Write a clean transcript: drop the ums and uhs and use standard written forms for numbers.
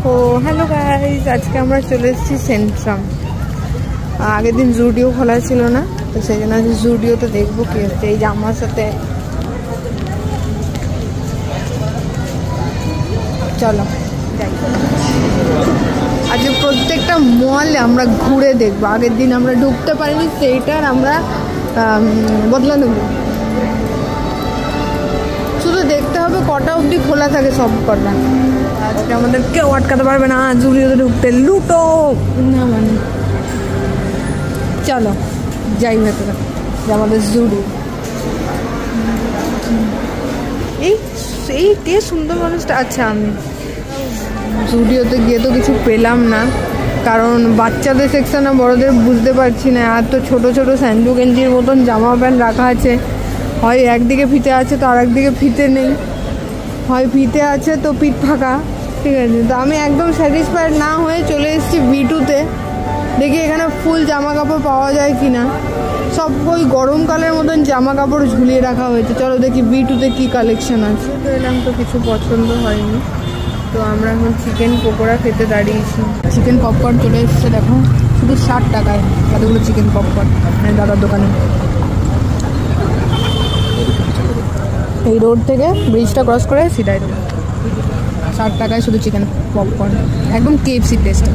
ও hello guys, আজকে আমরা চলে এসেছি সেন্ট্রাম। আগের দিন জুডিও খোলা ছিল না, তো সেই জন্য আজকে জুডিওতে দেখবো কি হচ্ছে। এই জামার সাথে চলো যাই। আজকে প্রত্যেকটা মল আমরা ঘুরে দেখবো। আগের দিন আমরা ঢুকতে পারিনি, সেইটার আমরা বদলা নেব। শুধু দেখতে হবে কটা অবধি খোলা থাকে সব কটা। আজকে আমাদের কেউ আটকাতে পারবে না জুডিওতে ঢুকতে। লুটো না মানে, চলো যাই ভেতরে, যে আমাদের জুডিও। এই কে সুন্দর মানুষটা? আচ্ছা, আমি জুডিওতে গিয়ে তো কিছু পেলাম না, কারণ বাচ্চাদের সেকশন না বড়দের বুঝতে পারছি না। এত ছোট ছোট স্যান্ডু গেঞ্জির মতন জামা প্যান্ট রাখা আছে, হয় একদিকে ফিতে আছে তো আর একদিকে ফিতে নেই, হয় ফিতে আছে তো পিঠ ফাঁকা। ঠিক আছে, তো আমি একদম স্যাটিসফাইড না হয়ে চলে এসেছি বিটুতে। দেখি এখানে ফুল জামা কাপড় পাওয়া যায় কি না। সব ওই গরমকালের মতন জামা কাপড় ঝুলিয়ে রাখা হয়েছে। চলো দেখি বিটুতে কি কালেকশন আছে। তো এলাম, তো কিছু পছন্দ হয়নি, তো আমরা এখন চিকেন পকোড়া খেতে দাঁড়িয়েছি। চিকেন পপকর্ন চলে এসেছে, দেখো শুধু 60 টাকায় এতগুলো চিকেন পপকর্ন দাদার দোকানে। এই রোড থেকে ব্রিজটা ক্রস করে সিধাই দেবো। 60 টাকায় শুধু চিকেন পপকর্ন, একদম KFC টেস্ট।